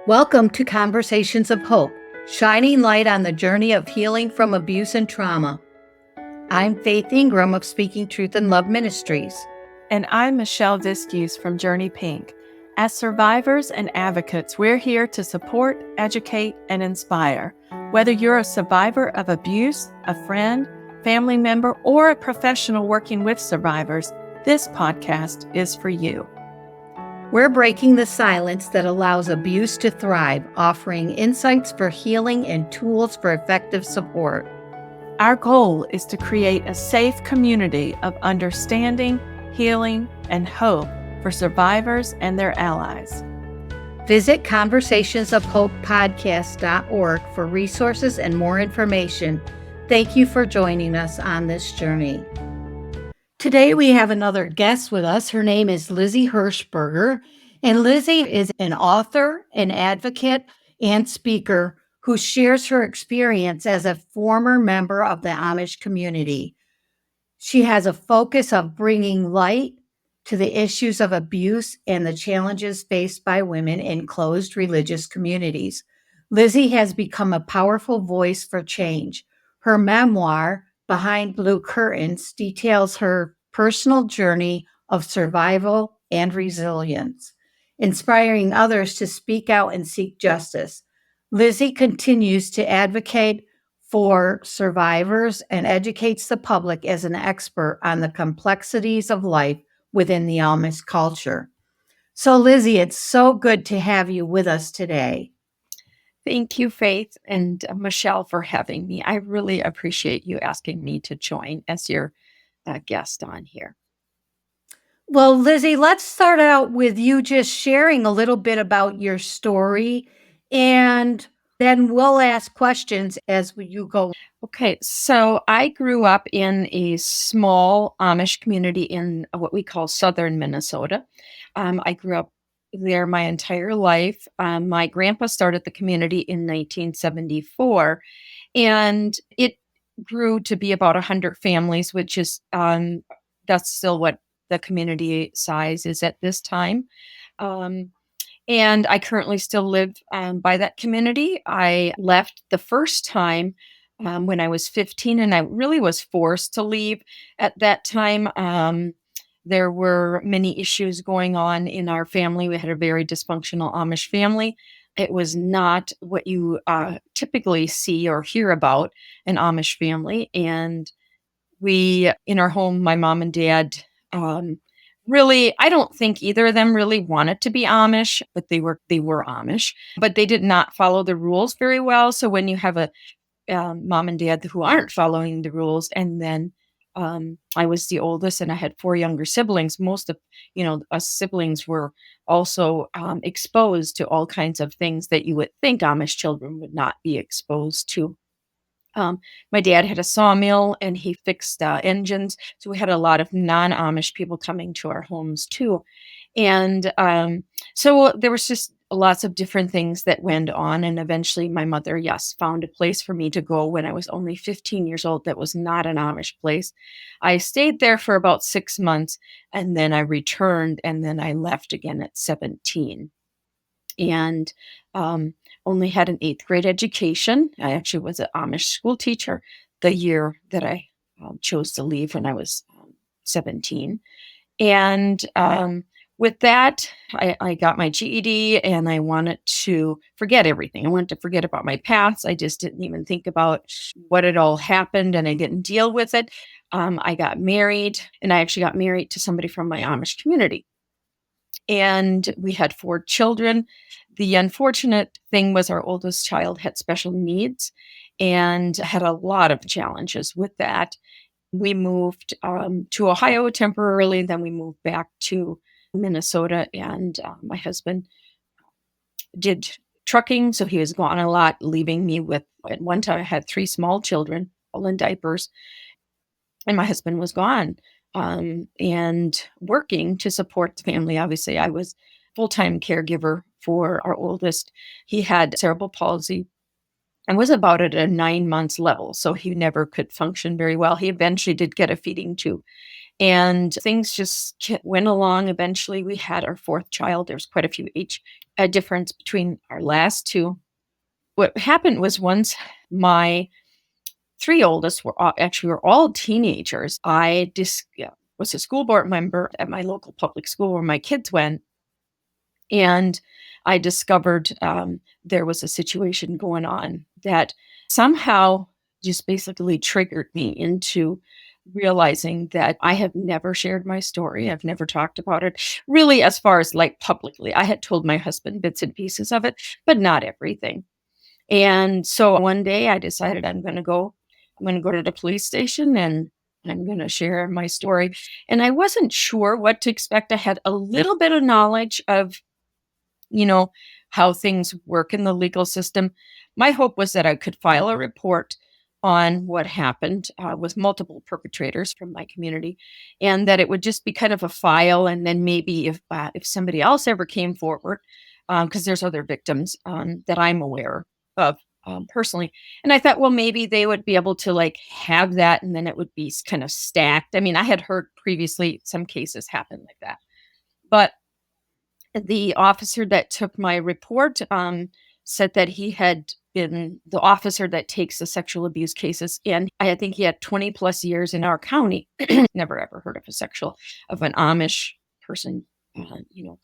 Welcome to Conversations of Hope, shining light on the journey of healing from abuse and trauma. I'm Faith Ingraham of Speaking Truth in Love Ministries. And I'm Michelle Viscuse from Journey Pink. As survivors and advocates, we're here to support, educate, and inspire. Whether you're a survivor of abuse, a friend, family member, or a professional working with survivors, this podcast is for you. We're breaking the silence that allows abuse to thrive, offering insights for healing and tools for effective support. Our goal is to create a safe community of understanding, healing, and hope for survivors and their allies. Visit conversationsofhopepodcast.org for resources and more information. Thank you for joining us on this journey. Today we have another guest with us. Her name is Lizzie Hershberger, and Lizzie is an author, an advocate, and speaker who shares her experience as a former member of the Amish community. She has a focus of bringing light to the issues of abuse and the challenges faced by women in closed religious communities. Lizzie has become a powerful voice for change. Her memoir, Behind Blue Curtains, details her personal journey of survival and resilience, inspiring others to speak out and seek justice. Lizzie continues to advocate for survivors and educates the public as an expert on the complexities of life within the Amish culture. So, Lizzie, it's so good to have you with us today. Thank you, Faith and Michelle, for having me. I really appreciate you asking me to join as your guest on here. Well, Lizzie, let's start out with you just sharing a little bit about your story, and then we'll ask questions as you go. Okay, so I grew up in a small Amish community in what we call southern Minnesota. I grew up there my entire life. My grandpa started the community in 1974, and it grew to be about 100 families, which is that's still what the community size is at this time. Um, and I currently still live by that community. I left the first time when I was 15, and I really was forced to leave at that time. There were many issues going on in our family. We had a very dysfunctional Amish family. It was not what you typically see or hear about an Amish family. And we, in our home, my mom and dad, really, I don't think either of them really wanted to be Amish, but they were Amish, but they did not follow the rules very well. So when you have a mom and dad who aren't following the rules, and then I was the oldest, and I had 4 younger siblings. Most of us siblings were also exposed to all kinds of things that you would think Amish children would not be exposed to. My dad had a sawmill and he fixed engines. So we had a lot of non-Amish people coming to our homes too. And so there was just lots of different things that went on. And eventually my mother, yes, found a place for me to go when I was only 15 years old. That was not an Amish place. I stayed there for about 6 months, and then I returned, and then I left again at 17. And only had an 8th grade education. I actually was an Amish school teacher the year that I chose to leave when I was 17. And with that, I got my GED, and I wanted to forget everything. I wanted to forget about my past. I just didn't even think about what had all happened, and I didn't deal with it. I got married, and I actually got married to somebody from my Amish community. And we had 4 children. The unfortunate thing was our oldest child had special needs and had a lot of challenges with that. We moved to Ohio temporarily, then we moved back to Minnesota, and my husband did trucking, so he was gone a lot, leaving me with, at one time I had 3 small children, all in diapers, and my husband was gone. And working to support the family. Obviously, I was full-time caregiver for our oldest. He had cerebral palsy and was about at a 9 months level, so he never could function very well. He eventually did get a feeding tube. And things just went along. Eventually, we had our fourth child. There's quite a few age difference between our last two. What happened was once my three oldest were all teenagers, I was a school board member at my local public school where my kids went, and I discovered there was a situation going on that somehow just basically triggered me into realizing that I have never shared my story. I've never talked about it really as far as like publicly. I had told my husband bits and pieces of it, but not everything. And so one day I decided I'm going to go to the police station and I'm going to share my story. And I wasn't sure what to expect. I had a little bit of knowledge of, you know, how things work in the legal system. My hope was that I could file a report on what happened with multiple perpetrators from my community, and that it would just be kind of a file. And then maybe if somebody else ever came forward, because there's other victims that I'm aware of personally, and I thought, well, maybe they would be able to like have that, and then it would be kind of stacked. I mean, I had heard previously some cases happen like that, but the officer that took my report said that he had been the officer that takes the sexual abuse cases, and I think he had 20 plus years in our county. Never ever heard of an Amish person,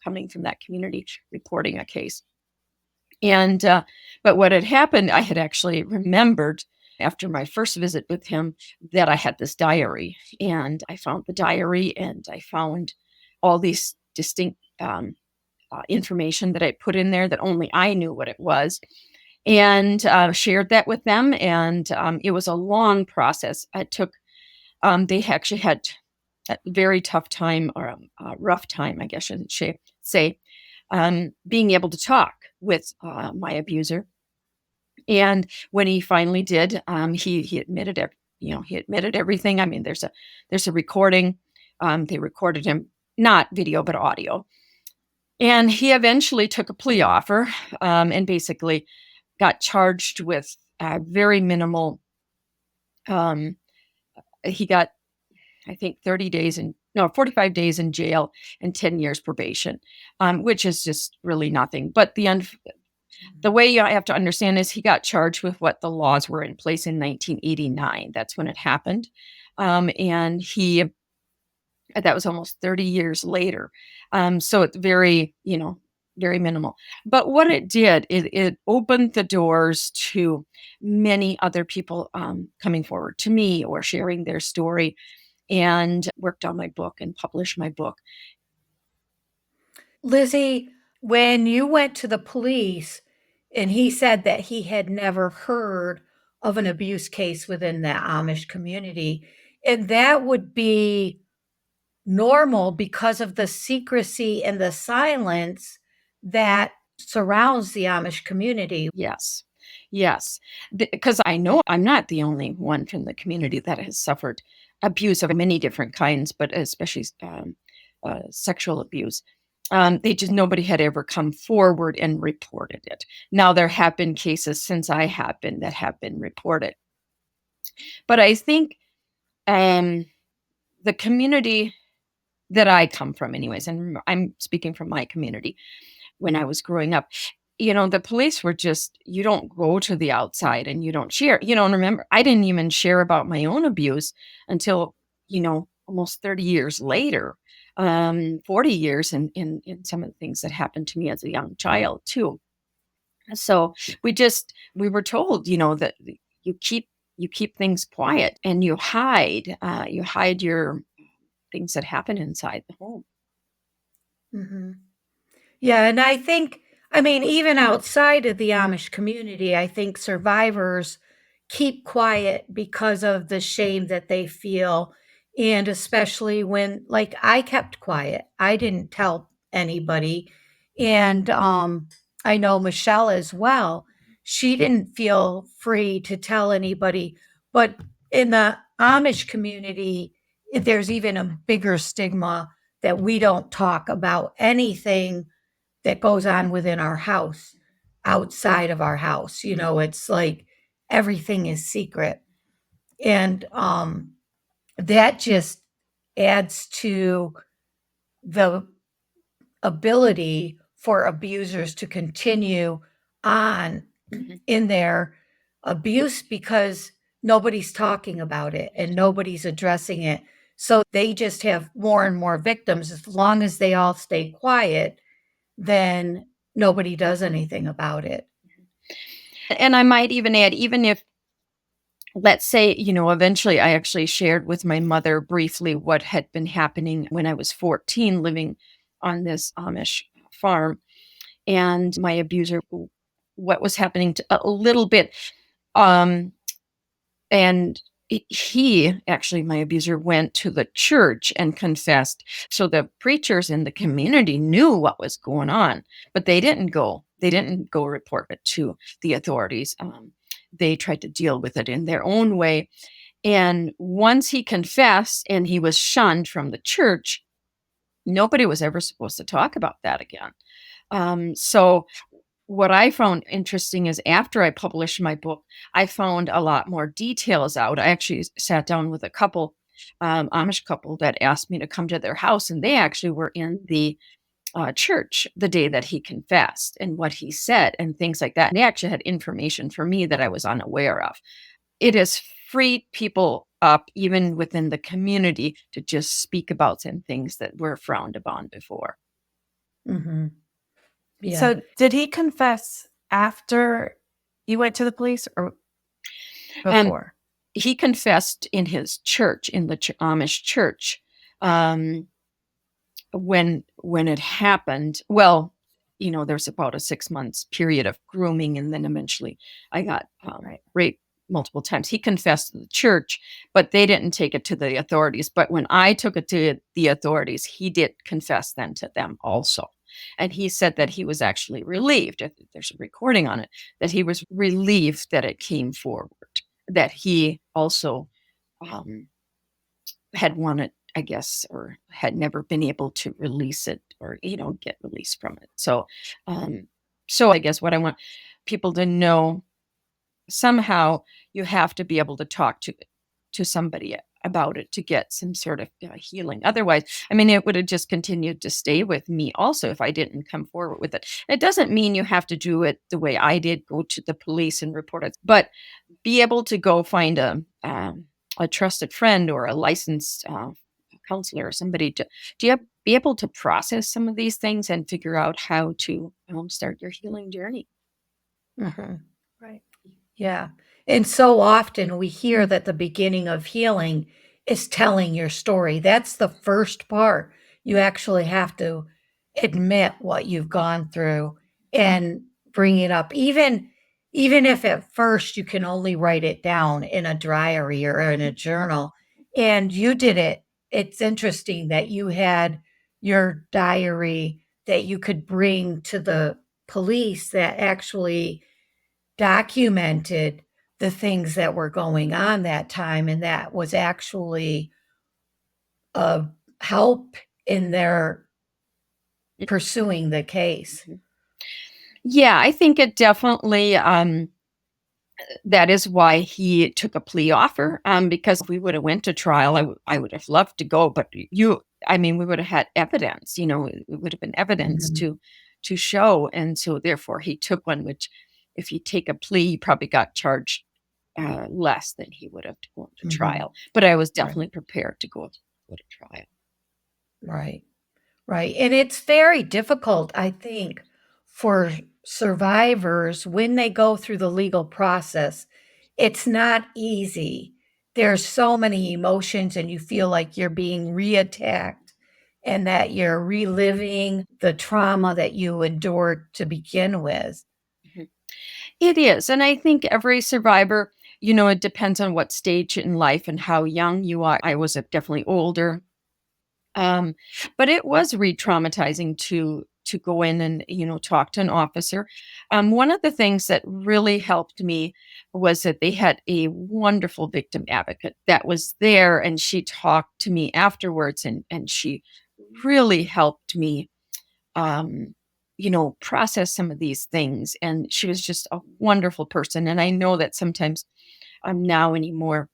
coming from that community reporting a case. And but what had happened, I had actually remembered after my first visit with him that I had this diary, and I found the diary, and I found all these distinct information that I put in there that only I knew what it was, and shared that with them. And it was a long process. It took, they actually had a very tough time, or a rough time, I guess I should say, being able to talk with my abuser. And when he finally did, he admitted he admitted everything. I mean, there's a recording. They recorded him, not video but audio, and he eventually took a plea offer, and basically got charged with very minimal. Um, he got, I think, 30 days and no, 45 days in jail and 10 years probation, which is just really nothing. But the way you have to understand is he got charged with what the laws were in place in 1989. That's when it happened. And that was almost 30 years later. So it's very, very minimal. But what it did, it opened the doors to many other people coming forward to me or sharing their story, and worked on my book and published my book. Lizzie, when you went to the police and he said that he had never heard of an abuse case within the Amish community, and that would be normal because of the secrecy and the silence that surrounds the Amish community. Yes. Yes. Because I know I'm not the only one from the community that has suffered abuse of many different kinds, but especially sexual abuse. Nobody had ever come forward and reported it. Now, there have been cases since I have been that have been reported. But I think um, the community that I come from, anyways, and I'm speaking from my community, when I was growing up, the police were just, you don't go to the outside and you don't share. And remember, I didn't even share about my own abuse until, almost 30 years later, 40 years in some of the things that happened to me as a young child too. So we were told, that you keep you keep things quiet and you hide your things that happen inside the home. Mhm. Yeah, and I mean, even outside of the Amish community, I think survivors keep quiet because of the shame that they feel, and especially when like, I kept quiet. I didn't tell anybody, and, I know Michelle as well. She didn't feel free to tell anybody, but in the Amish community, there's even a bigger stigma that we don't talk about anything that goes on within our house, outside of our house. It's like everything is secret. And that just adds to the ability for abusers to continue on Mhm. in their abuse because nobody's talking about it and nobody's addressing it. So they just have more and more victims. As long as they all stay quiet, then nobody does anything about it. And I might even add, even if, let's say, eventually I actually shared with my mother briefly what had been happening when I was 14 living on this Amish farm, and my abuser, what was happening to a little bit. Um, and he actually, my abuser, went to the church and confessed. So the preachers in the community knew what was going on, but they didn't go. They didn't go report it to the authorities. They tried to deal with it in their own way. And once he confessed and he was shunned from the church, nobody was ever supposed to talk about that again. So what I found interesting is after I published my book, I found a lot more details out. I actually sat down with a couple, Amish couple, that asked me to come to their house, and they actually were in the church the day that he confessed and what he said and things like that. And they actually had information for me that I was unaware of. It has freed people up, even within the community, to just speak about some things that were frowned upon before. Hmm. Yeah. So did he confess after you went to the police or Um, before? he confessed in his church, in the Amish church, um, when it happened. Well, there's about a 6 months period of grooming, and then eventually I got Right. raped multiple times. He confessed to the church, but they didn't take it to the authorities. But when I took it to the authorities, he did confess then to them also. And he said that he was actually relieved. There's a recording on it, that he was relieved that it came forward, that he also um, had wanted, I guess, or had never been able to release it, or, get released from it. So I guess what I want people to know, somehow you have to be able to talk to somebody about it to get some sort of healing. Otherwise, I mean, it would have just continued to stay with me also if I didn't come forward with it. It doesn't mean you have to do it the way I did, go to the police and report it, but be able to go find a trusted friend or a licensed counselor or somebody to be able to process some of these things and figure out how to start your healing journey. Hmm. Right. Yeah. And so often we hear that the beginning of healing is telling your story. That's the first part. You actually have to admit what you've gone through and bring it up. Even if at first you can only write it down in a diary or in a journal. And you did it. It's interesting that you had your diary that you could bring to the police that actually documented the things that were going on that time, and that was actually a help in their pursuing the case. Mhm. Yeah, I think it definitely, that is why he took a plea offer, because if we would have went to trial, I would have loved to go, but I mean, we would have had evidence, it would have been evidence Mhm, to show, and so therefore he took one, which if you take a plea, he probably got charged less than he would have to go to mhm. trial. But I was Right, definitely prepared to go to trial. right, right, and it's very difficult, I think, for survivors when they go through the legal process. It's not easy. There's so many emotions, and you feel like you're being reattacked and that you're reliving the trauma that you endured to begin with. Mhm. It is, and I think every survivor, it depends on what stage in life and how young you are. I was definitely older. Um, but it was re-traumatizing to go in and, talk to an officer. One of the things that really helped me was that they had a wonderful victim advocate that was there, and she talked to me afterwards, and she really helped me process some of these things. And she was just a wonderful person. And I know that sometimes now anymore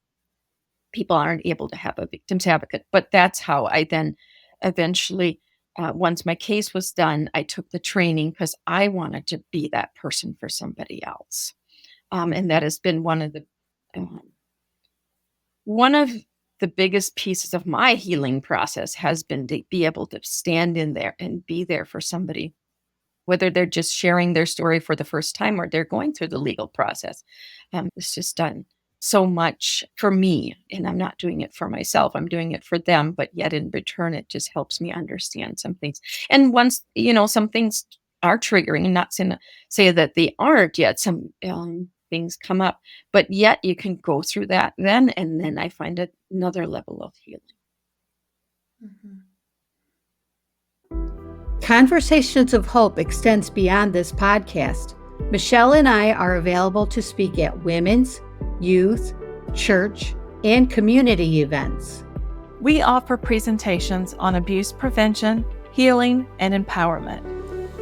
people aren't able to have a victim's advocate. But that's how I then eventually, once my case was done, I took the training because I wanted to be that person for somebody else. And that has been um, one of the biggest pieces of my healing process has been to be able to stand in there and be there for somebody, whether they're just sharing their story for the first time or they're going through the legal process. It's just done so much for me, and I'm not doing it for myself. I'm doing it for them, but yet in return, it just helps me understand some things. And once, some things are triggering, and not say that they aren't yet, some things come up, but yet you can go through that then, and then I find another level of healing. Conversations of Hope extends beyond this podcast. Michelle and I are available to speak at women's, youth, church, and community events. We offer presentations on abuse prevention, healing, and empowerment.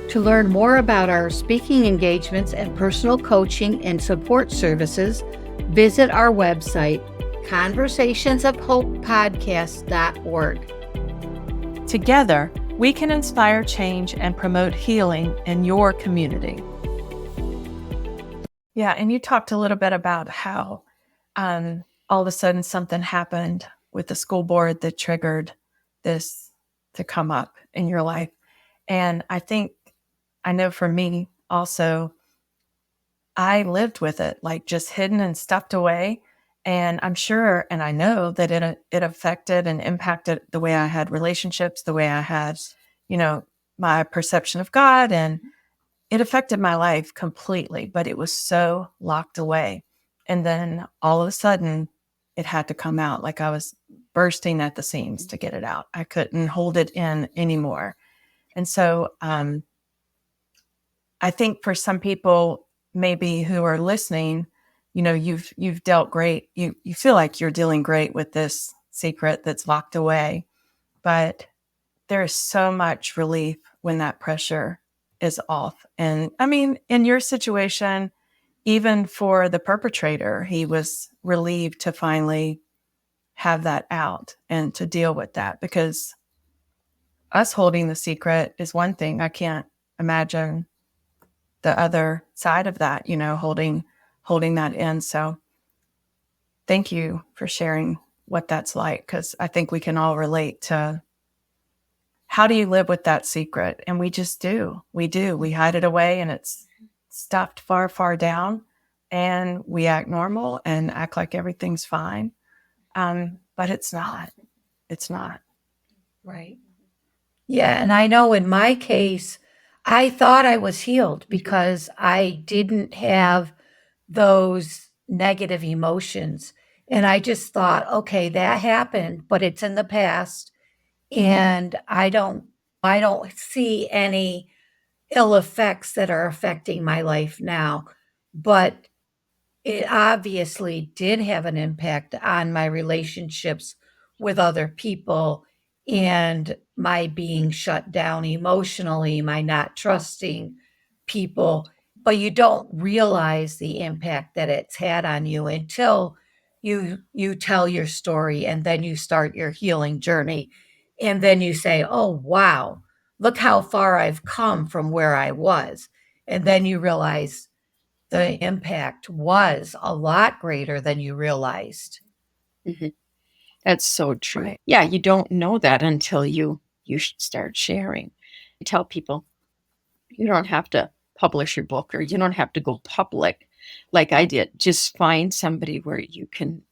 To learn more about our speaking engagements and personal coaching and support services, visit our website, conversationsofhopepodcast.org. Together, we can inspire change and promote healing in your community. Yeah, and you talked a little bit about how all of a sudden something happened with the school board that triggered this to come up in your life. And I know for me also, I lived with it, like just hidden and stuffed away. And I'm sure, and I know that it affected and impacted the way I had relationships, the way I had, my perception of God, and it affected my life completely, but it was so locked away. And then all of a sudden it had to come out, like I was bursting at the seams to get it out. I couldn't hold it in anymore. And so I think for some people maybe who are listening, you've dealt great. You feel like you're dealing great with this secret that's locked away, but there is so much relief when that pressure is off. And I mean, in your situation, even for the perpetrator, he was relieved to finally have that out and to deal with that, because us holding the secret is one thing. I can't imagine the other side of that, holding that in. So thank you for sharing what that's like, because I think we can all relate to how do you live with that secret? And we just do. We do. We hide it away and it's stuffed far, far down, and we act normal and act like everything's fine. But it's not. It's not. Right. Yeah. And I know in my case, I thought I was healed because I didn't have those negative emotions. And I just thought, okay, that happened, but it's in the past. And I don't see any ill effects that are affecting my life now. But it obviously did have an impact on my relationships with other people and my being shut down emotionally, my not trusting people. But you don't realize the impact that it's had on you until you tell your story, and then you start your healing journey. And then you say, "Oh, wow, look how far I've come from where I was." And then you realize the impact was a lot greater than you realized. Mhm. That's so true. Right. Yeah, you don't know that until you start sharing. I tell people, you don't have to publish your book, or you don't have to go public like I did. Just find somebody where you can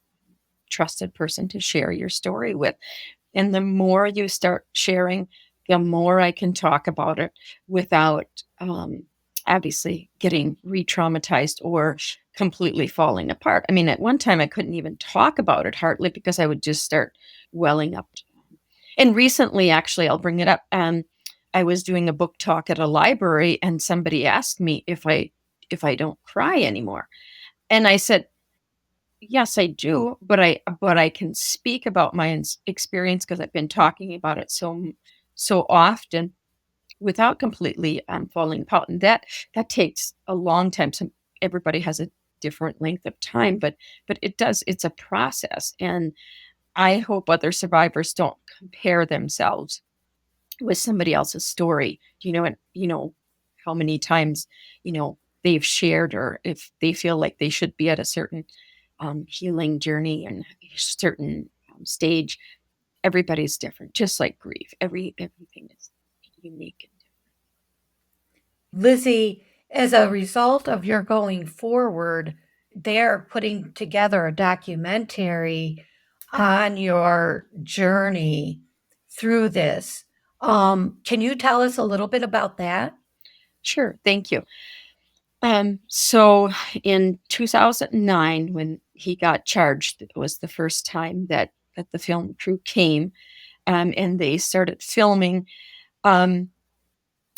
trusted person to share your story with. And the more you start sharing, the more I can talk about it without obviously getting re-traumatized or completely falling apart. I mean, at one time I couldn't even talk about it hardly because I would just start welling up. And recently, actually, I'll bring it up. I was doing a book talk at a library, and somebody asked me if I don't cry anymore, and I said, yes, I do, but I can speak about my experience because I've been talking about it so often without completely falling apart, and that takes a long time. So everybody has a different length of time, but it's a process. And I hope other survivors don't compare themselves with somebody else's story. How many times, they've shared, or if they feel like they should be at a certain healing journey and a certain stage. Everybody's different, just like grief. Everything is unique. Lizzie, as a result of your going forward, they're putting together a documentary on your journey through this. Can you tell us a little bit about that? Sure, thank you. So in 2009, when he got charged, it was the first time that the film crew came, and they started filming. Um,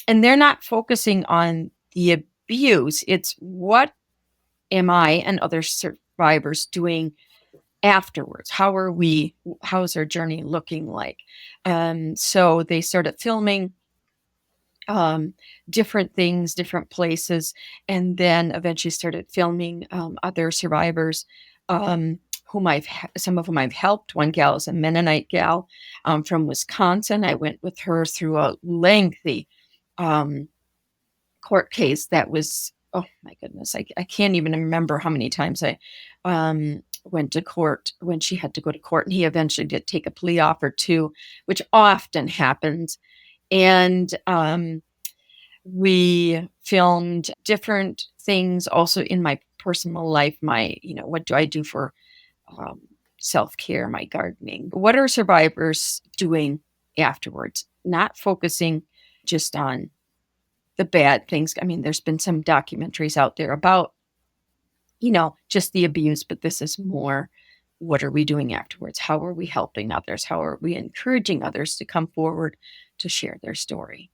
and they're not focusing on the abuse. It's what am I and other survivors doing afterwards? How's our journey looking like? So they started filming different things, different places, and then eventually started filming other survivors, some of whom I've helped. One gal is a Mennonite gal from Wisconsin. I went with her through a lengthy um, court case that was, oh my goodness, I can't even remember how many times I went to court when she had to go to court, and he eventually did take a plea offer too, which often happens. And we filmed different things also in my personal life. What do I do for um, self-care, my gardening? What are survivors doing afterwards? Not focusing just on the bad things. I mean, there's been some documentaries out there about, just the abuse, but this is more, what are we doing afterwards? How are we helping others? How are we encouraging others to come forward to share their story?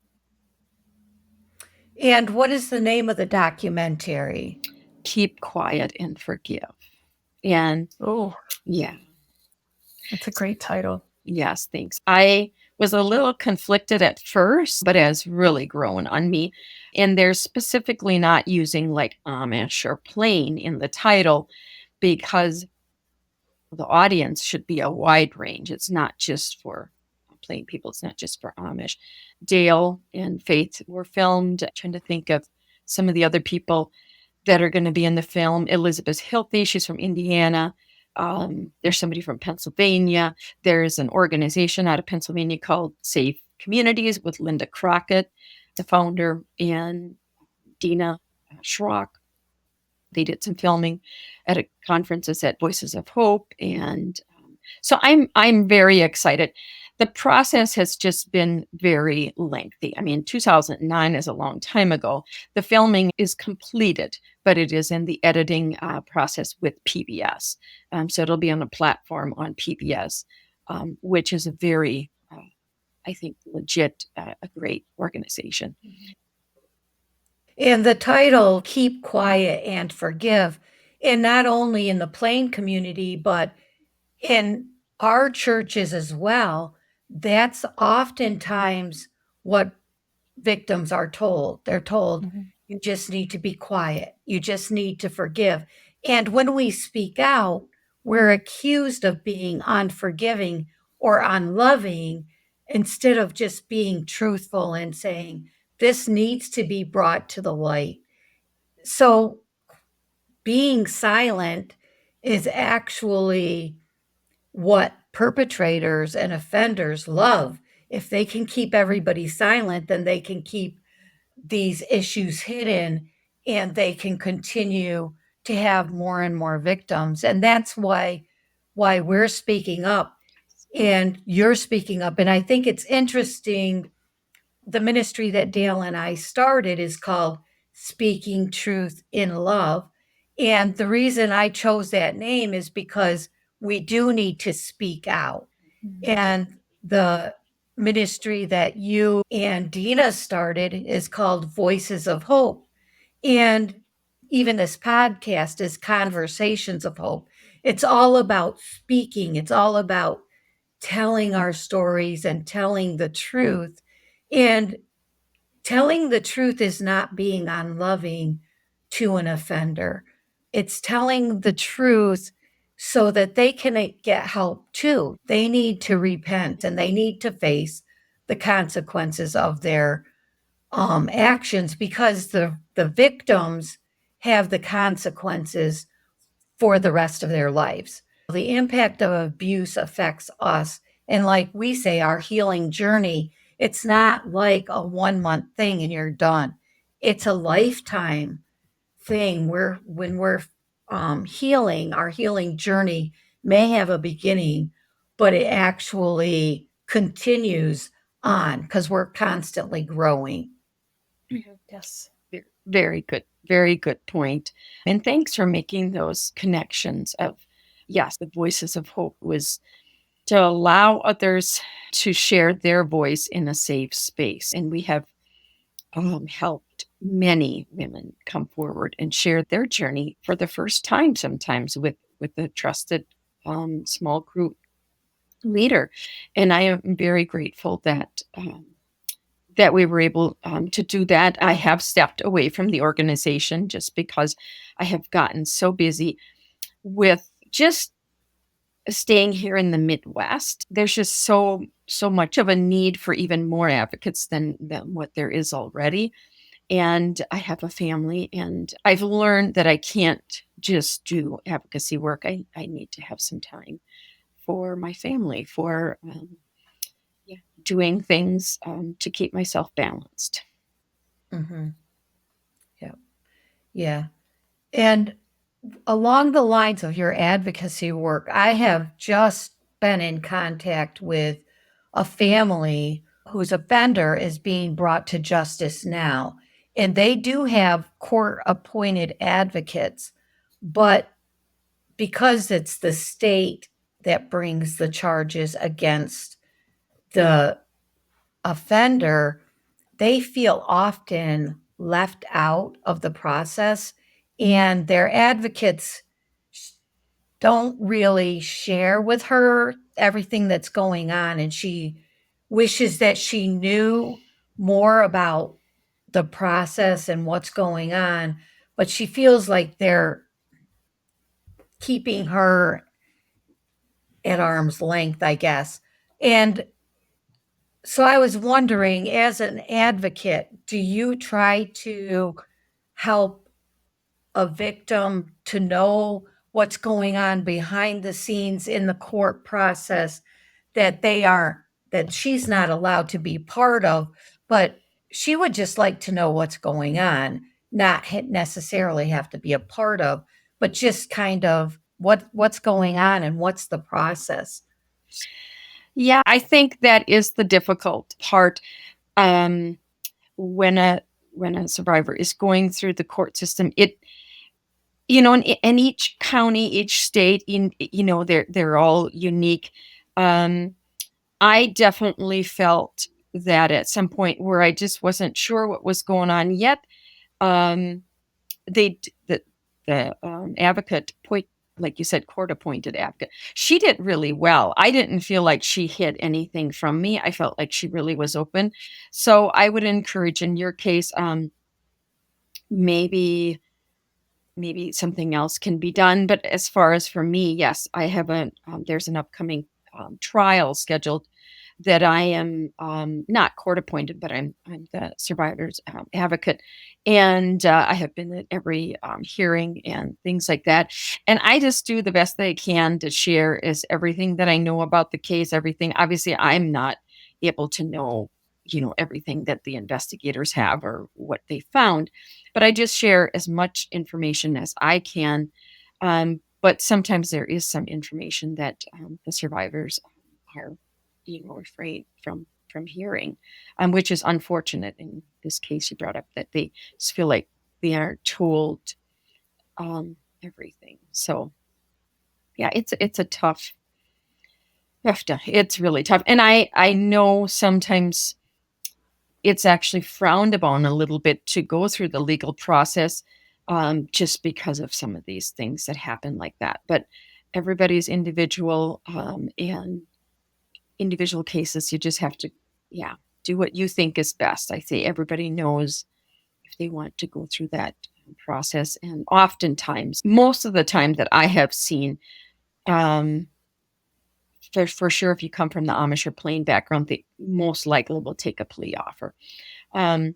And what is the name of the documentary? Keep quiet and forgive. And Oh, yeah, that's a great title. yes, thanks. I was a little conflicted at first, but it has really grown on me. And they're specifically not using like Amish or plain in the title, because the audience should be a wide range. It's not just for plain people. It's not just for Amish. Dale and Faith were filmed. I'm trying to think of some of the other people that are going to be in the film. Elizabeth Hilty, she's from Indiana. There's somebody from Pennsylvania. There's an organization out of Pennsylvania called Safe Communities with Linda Crockett, the founder, and Dina Schrock. They did some filming at a conferences at Voices of Hope, and so I'm very excited. The process has just been very lengthy. I mean, 2009 is a long time ago. The filming is completed, but it is in the editing process with PBS. So it'll be on a platform on PBS, which is a very, I think, legit, a great organization. And the title, Keep Quiet and Forgive, and not only in the Plain community, but in our churches as well, that's oftentimes what victims are told. They're told, Mhm. you just need to be quiet, you just need to forgive. And when we speak out, we're accused of being unforgiving or unloving instead of just being truthful and saying, this needs to be brought to the light. So being silent is actually what perpetrators and offenders love. If they can keep everybody silent, then they can keep these issues hidden and they can continue to have more and more victims. And that's why we're speaking up and you're speaking up. And I think it's interesting, the ministry that Dale and I started is called Speaking Truth in Love. And the reason I chose that name is because we do need to speak out. And the ministry that you and Dina started is called Voices of Hope. And even this podcast is Conversations of Hope. It's all about speaking, it's all about telling our stories and telling the truth. And telling the truth is not being unloving to an offender. it's telling the truth so that they can get help too. They need to repent and they need to face the consequences of their actions, because the victims have the consequences for the rest of their lives. The impact of abuse affects us. And like we say, our healing journey, it's not like a 1 month thing and you're done. It's a lifetime thing where when we're healing, our healing journey may have a beginning, but it actually continues on because we're constantly growing. Yes. Very good point. And thanks for making those connections of, yes, the voices of hope was to allow others to share their voice in a safe space. And we have helped many women come forward and share their journey for the first time, sometimes with a trusted small group leader. And I am very grateful that we were able to do that. I have stepped away from the organization just because I have gotten so busy with just staying here in the Midwest. There's just so much of a need for even more advocates than what there is already. And I have a family, and I've learned that I can't just do advocacy work. I need to have some time for my family, for yeah, doing things to keep myself balanced. Mm-hmm. Yeah. Yeah. And along the lines of your advocacy work, I have just been in contact with a family whose offender is being brought to justice now. And they do have court appointed advocates, but because it's the state that brings the charges against the offender, they feel often left out of the process, and their advocates don't really share with her everything that's going on, and she wishes that she knew more about the process and what's going on, but she feels like they're keeping her at arm's length, I guess. And so I was wondering, as an advocate, do you try to help a victim to know what's going on behind the scenes in the court process that that she's not allowed to be part of, but she would just like to know what's going on, not necessarily have to be a part of, but just kind of what's going on and what's the process. Yeah, I think that is the difficult part. Um, when a survivor is going through the court system, it in each county, each state, they're all unique. Um, I definitely felt that at some point where I just wasn't sure what was going on yet. Um, they the advocate point, like you said, court appointed advocate, she did really well. I didn't feel like she hid anything from me. I felt like she really was open. So I would encourage, in your case, maybe something else can be done. But as far as for me, yes, I have there's an upcoming trial scheduled that I am not court appointed, but I'm the survivor's advocate, and I have been at every hearing and things like that. And I just do the best that I can to share is everything that I know about the case. Everything, obviously, I'm not able to know, everything that the investigators have or what they found, but I just share as much information as I can. But sometimes there is some information that the survivors are afraid from hearing, which is unfortunate. In this case, you brought up that they just feel like they are told everything. So yeah, it's a tough. It's really tough, and I know sometimes it's actually frowned upon a little bit to go through the legal process, just because of some of these things that happen like that. But everybody's individual, and individual cases, you just have to, yeah, do what you think is best. I say everybody knows if they want to go through that process. And oftentimes, most of the time that I have seen, for sure, if you come from the Amish or plain background, they most likely will take a plea offer. Um,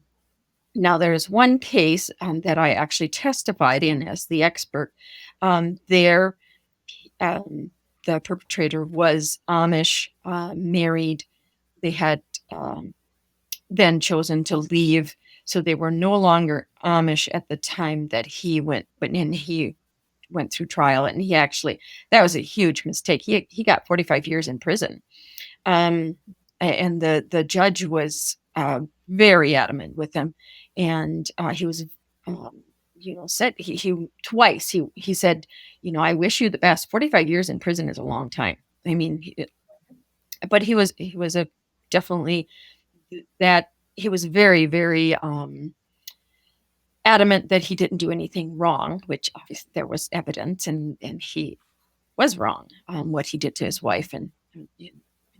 Now, there's one case that I actually testified in as the expert. There, um, the perpetrator was Amish, married. They had then chosen to leave, so they were no longer Amish at the time that he went. But then he went through trial, and he actually, that was a huge mistake. He got 45 years in prison. Um, and the judge was very adamant with him, and he was, said he twice he said, I wish you the best. 45 years in prison is a long time. I mean, but he was a definitely that he was very, very adamant that he didn't do anything wrong, which obviously there was evidence, and he was wrong what he did to his wife and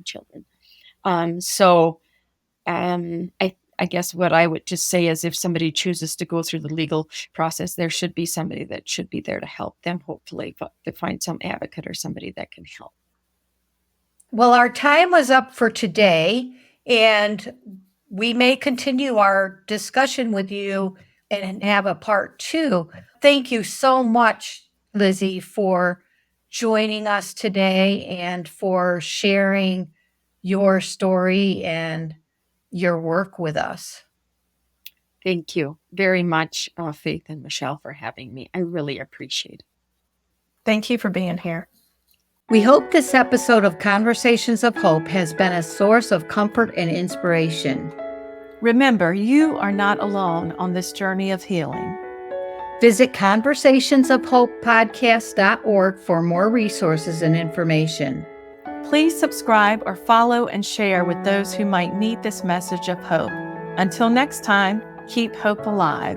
children. So I guess what I would just say is if somebody chooses to go through the legal process, there should be somebody that should be there to help them, hopefully, to find some advocate or somebody that can help. Well, our time was up for today, and we may continue our discussion with you and have a part 2. Thank you so much, Lizzie, for joining us today and for sharing your story and your work with us. Thank you very much, Faith and Michelle, for having me. I really appreciate it. Thank you for being here. We hope this episode of Conversations of Hope has been a source of comfort and inspiration. Remember, you are not alone on this journey of healing. Visit conversationsofhopepodcast.org for more resources and information. Please subscribe or follow and share with those who might need this message of hope. Until next time, keep hope alive.